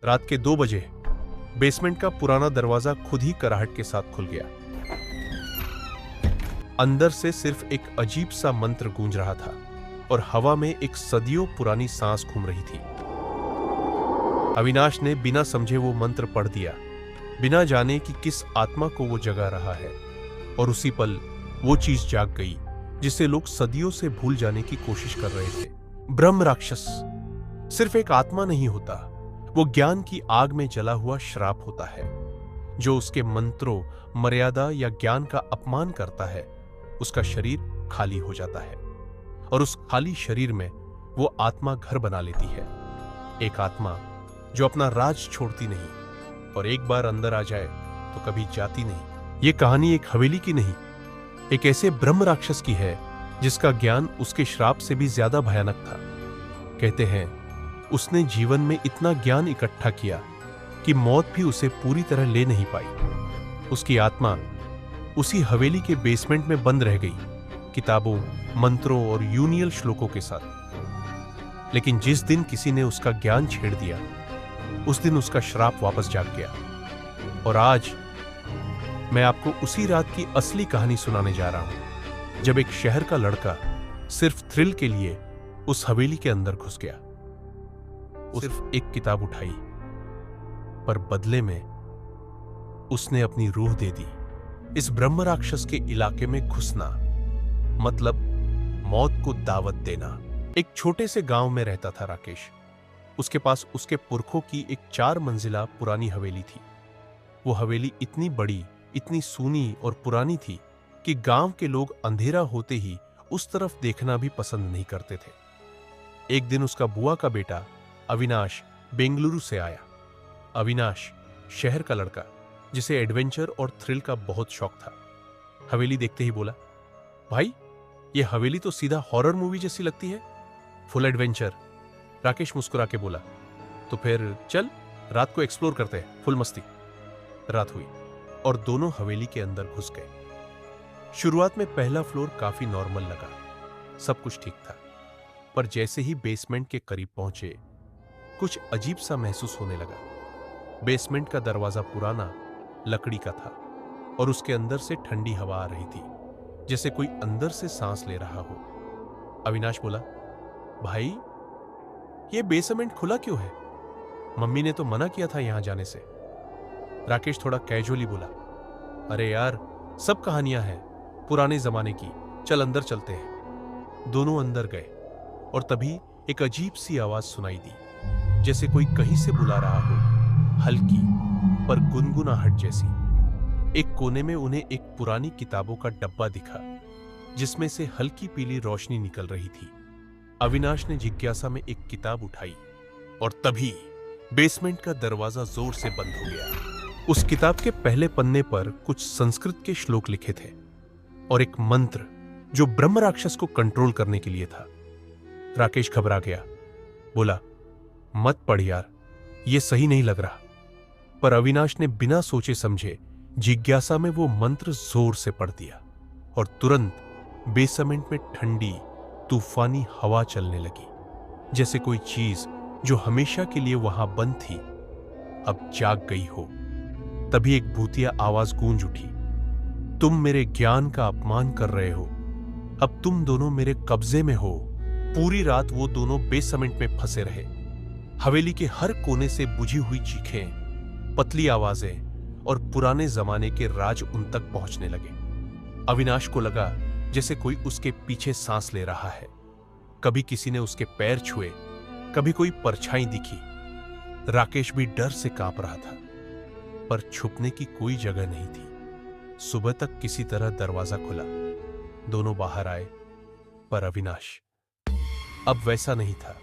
रात के 2 बजे बेसमेंट का पुराना दरवाजा खुद ही कराहट के साथ खुल गया। अंदर से सिर्फ एक अजीब सा मंत्र गूंज रहा था और हवा में एक सदियों पुरानी सांस घूम रही थी। अविनाश ने बिना समझे वो मंत्र पढ़ दिया, बिना जाने कि किस आत्मा को वो जगा रहा है। और उसी पल वो चीज जाग गई जिसे लोग सदियों से भूल जाने की कोशिश कर रहे थे। ब्रह्म राक्षस सिर्फ एक आत्मा नहीं होता, वो ज्ञान की आग में जला हुआ श्राप होता है। जो उसके मंत्रों, मर्यादा या ज्ञान का अपमान करता है, उसका शरीर खाली हो जाता है और उस खाली शरीर में वो आत्मा घर बना लेती है। एक आत्मा जो अपना राज छोड़ती नहीं और एक बार अंदर आ जाए तो कभी जाती नहीं। ये कहानी एक हवेली की नहीं, एक ऐसे ब्रह्म राक्षस की है जिसका ज्ञान उसके श्राप से भी ज्यादा भयानक था। कहते हैं उसने जीवन में इतना ज्ञान इकट्ठा किया कि मौत भी उसे पूरी तरह ले नहीं पाई। उसकी आत्मा उसी हवेली के बेसमेंट में बंद रह गई, किताबों, मंत्रों और यूनियल श्लोकों के साथ। लेकिन जिस दिन किसी ने उसका ज्ञान छेड़ दिया, उस दिन उसका श्राप वापस जाग गया। और आज मैं आपको उसी रात की असली कहानी सुनाने जा रहा हूं, जब एक शहर का लड़का सिर्फ थ्रिल के लिए उस हवेली के अंदर घुस गया। सिर्फ एक किताब उठाई, पर बदले में उसने अपनी रूह दे दी। इस ब्रह्म राक्षस के इलाके में घुसना मतलब मौत को दावत देना। एक छोटे से गांव में रहता था राकेश। उसके पास उसके पुरखों की एक 4 मंजिला पुरानी हवेली थी। वो हवेली इतनी बड़ी, इतनी सूनी और पुरानी थी कि गांव के लोग अंधेरा होते ही उस तरफ देखना भी पसंद नहीं करते थे। एक दिन उसका बुआ का बेटा अविनाश बेंगलुरु से आया। अविनाश शहर का लड़का जिसे एडवेंचर और थ्रिल का बहुत शौक था। हवेली देखते ही बोला, भाई ये हवेली तो सीधा हॉरर मूवी जैसी लगती है, फुल एडवेंचर। राकेश मुस्कुरा के बोला, तो फिर चल रात को एक्सप्लोर करते हैं, फुल मस्ती। रात हुई और दोनों हवेली के अंदर घुस गए। शुरुआत में पहला फ्लोर काफी नॉर्मल लगा, सब कुछ ठीक था। पर जैसे ही बेसमेंट के करीब पहुंचे, कुछ अजीब सा महसूस होने लगा। बेसमेंट का दरवाजा पुराना, लकड़ी का था और उसके अंदर से ठंडी हवा आ रही थी, जैसे कोई अंदर से सांस ले रहा हो। अविनाश बोला, भाई ये बेसमेंट खुला क्यों है? मम्मी ने तो मना किया था यहां जाने से। राकेश थोड़ा कैजुअली बोला, अरे यार सब कहानियां हैं पुराने जमाने की, चल अंदर चलते हैं। दोनों अंदर गए और तभी एक अजीब सी आवाज सुनाई दी, जैसे कोई कहीं से बुला रहा हो, हल्की पर गुनगुनाहट जैसी। एक कोने में उन्हें एक पुरानी किताबों का डब्बा दिखा, जिसमें से हल्की पीली रोशनी निकल रही थी। अविनाश ने जिज्ञासा में एक किताब उठाई और तभी बेसमेंट का दरवाजा जोर से बंद हो गया। उस किताब के पहले पन्ने पर कुछ संस्कृत के श्लोक लिखे थे और एक मंत्र जो ब्रह्म राक्षस को कंट्रोल करने के लिए था। राकेश घबरा गया, बोला, मत पढ़ यार, ये सही नहीं लग रहा। पर अविनाश ने बिना सोचे समझे जिज्ञासा में वो मंत्र जोर से पढ़ दिया और तुरंत बेसमेंट में ठंडी तूफानी हवा चलने लगी, जैसे कोई चीज जो हमेशा के लिए वहां बंद थी अब जाग गई हो। तभी एक भूतिया आवाज गूंज उठी, तुम मेरे ज्ञान का अपमान कर रहे हो, अब तुम दोनों मेरे कब्जे में हो। पूरी रात वो दोनों बेसमेंट में फंसे रहे। हवेली के हर कोने से बुझी हुई चीखें, पतली आवाजें और पुराने जमाने के राज उन तक पहुंचने लगे। अविनाश को लगा जैसे कोई उसके पीछे सांस ले रहा है। कभी किसी ने उसके पैर छुए, कभी कोई परछाई दिखी। राकेश भी डर से कांप रहा था, पर छुपने की कोई जगह नहीं थी। सुबह तक किसी तरह दरवाजा खुला, दोनों बाहर आए, पर अविनाश अब वैसा नहीं था।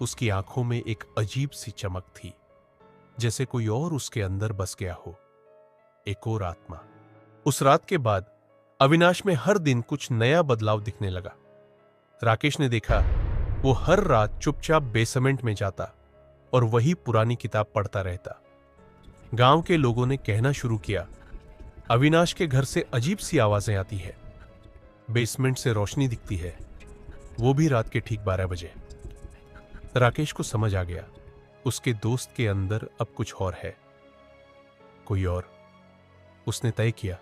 उसकी आंखों में एक अजीब सी चमक थी, जैसे कोई और उसके अंदर बस गया हो, एक और आत्मा। उस रात के बाद अविनाश में हर दिन कुछ नया बदलाव दिखने लगा। राकेश ने देखा वो हर रात चुपचाप बेसमेंट में जाता और वही पुरानी किताब पढ़ता रहता। गांव के लोगों ने कहना शुरू किया, अविनाश के घर से अजीब सी आवाजें आती है, बेसमेंट से रोशनी दिखती है, वो भी रात के ठीक 12 बजे। राकेश को समझ आ गया, उसके दोस्त के अंदर अब कुछ और है, कोई और। उसने तय किया,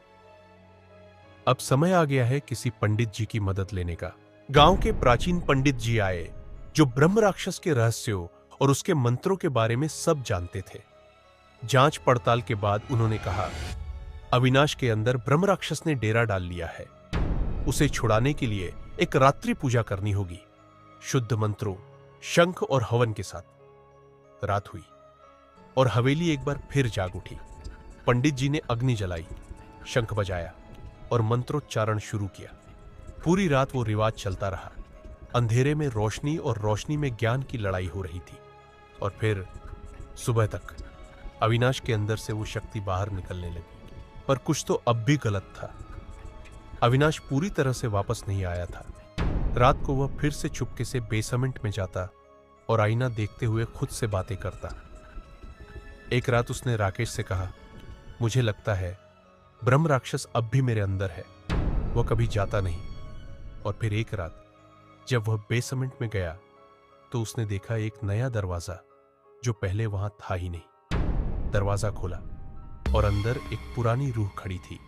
अब समय आ गया है किसी पंडित जी की मदद लेने का। गांव के प्राचीन पंडित जी आए, जो ब्रह्म राक्षस के रहस्यों और उसके मंत्रों के बारे में सब जानते थे। जांच पड़ताल के बाद उन्होंने कहा, अविनाश के अंदर ब्रह्म राक्षस ने डेरा डाल लिया है। उसे छुड़ाने के लिए एक रात्रि पूजा करनी होगी, शुद्ध मंत्रों, शंख और हवन के साथ। रात हुई और हवेली एक बार फिर जाग उठी। पंडित जी ने अग्नि जलाई, शंख बजाया और मंत्रोच्चारण शुरू किया। पूरी रात वो रिवाज चलता रहा। अंधेरे में रोशनी और रोशनी में ज्ञान की लड़ाई हो रही थी। और फिर सुबह तक अविनाश के अंदर से वो शक्ति बाहर निकलने लगी। पर कुछ तो अब भी गलत था। अविनाश पूरी तरह से वापस नहीं आया था। रात को वह फिर से चुपके से बेसमेंट में जाता और आईना देखते हुए खुद से बातें करता। एक रात उसने राकेश से कहा, मुझे लगता है ब्रह्म राक्षस अब भी मेरे अंदर है, वह कभी जाता नहीं। और फिर एक रात जब वह बेसमेंट में गया तो उसने देखा एक नया दरवाजा जो पहले वहां था ही नहीं। दरवाजा खोला और अंदर एक पुरानी रूह खड़ी थी।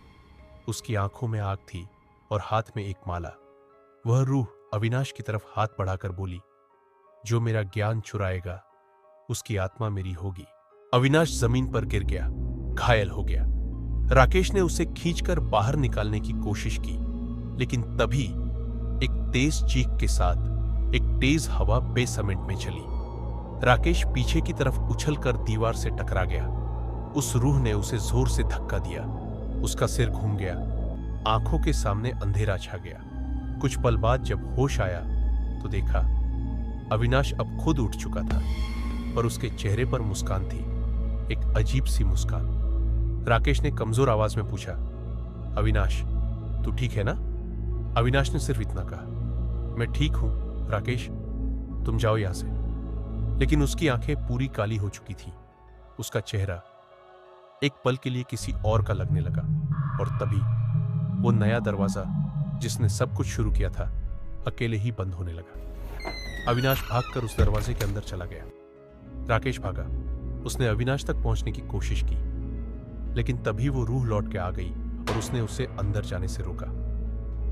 उसकी आंखों में आग थी और हाथ में एक माला। वह रूह अविनाश की तरफ हाथ बढ़ाकर बोली, जो मेरा ज्ञान चुराएगा उसकी आत्मा मेरी होगी। अविनाश जमीन पर गिर गया, घायल हो गया। राकेश ने उसे खींचकर बाहर निकालने की कोशिश की, लेकिन तभी एक तेज चीख के साथ एक तेज हवा बेसमेंट में चली। राकेश पीछे की तरफ उछलकर दीवार से टकरा गया। उस रूह ने उसे जोर से धक्का दिया। उसका सिर घूम गया, आंखों के सामने अंधेरा छा गया। कुछ पल बाद जब होश आया तो देखा अविनाश अब खुद उठ चुका था, पर उसके चेहरे पर मुस्कान थी, एक अजीब सी मुस्कान। राकेश ने कमजोर आवाज में पूछा, अविनाश तू ठीक है ना? अविनाश ने सिर्फ इतना कहा, मैं ठीक हूं राकेश, तुम जाओ यहां से। लेकिन उसकी आंखें पूरी काली हो चुकी थी। उसका चेहरा एक पल के लिए किसी और का लगने लगा। और तभी वो नया दरवाजा जिसने सब कुछ शुरू किया था अकेले ही बंद होने लगा। अविनाश भागकर उस दरवाजे के अंदर चला गया। राकेश भागा। उसने अविनाश तक पहुंचने की कोशिश की, लेकिन तभी वो रूह लौट के आ गई और उसने उसे अंदर जाने से रोका।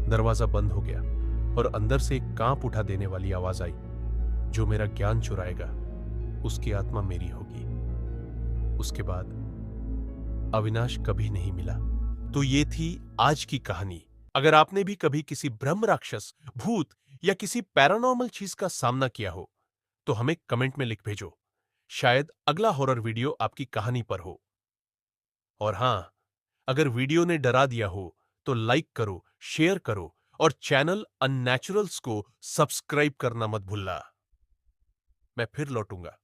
दरवाजा बंद हो गया और अंदर से एक कांप उठा देने वाली आवाज आई, जो मेरा ज्ञान चुराएगा उसकी आत्मा मेरी होगी। उसके बाद अविनाश कभी नहीं मिला। तो ये थी आज की कहानी। अगर आपने भी कभी किसी ब्रह्म राक्षस, भूत या किसी पैरानॉर्मल चीज का सामना किया हो तो हमें कमेंट में लिख भेजो। शायद अगला हॉरर वीडियो आपकी कहानी पर हो। और हां, अगर वीडियो ने डरा दिया हो तो लाइक करो, शेयर करो और चैनल अननेचुरल्स को सब्सक्राइब करना मत भूलना। मैं फिर लौटूंगा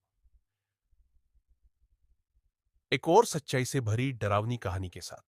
एक और सच्चाई से भरी डरावनी कहानी के साथ।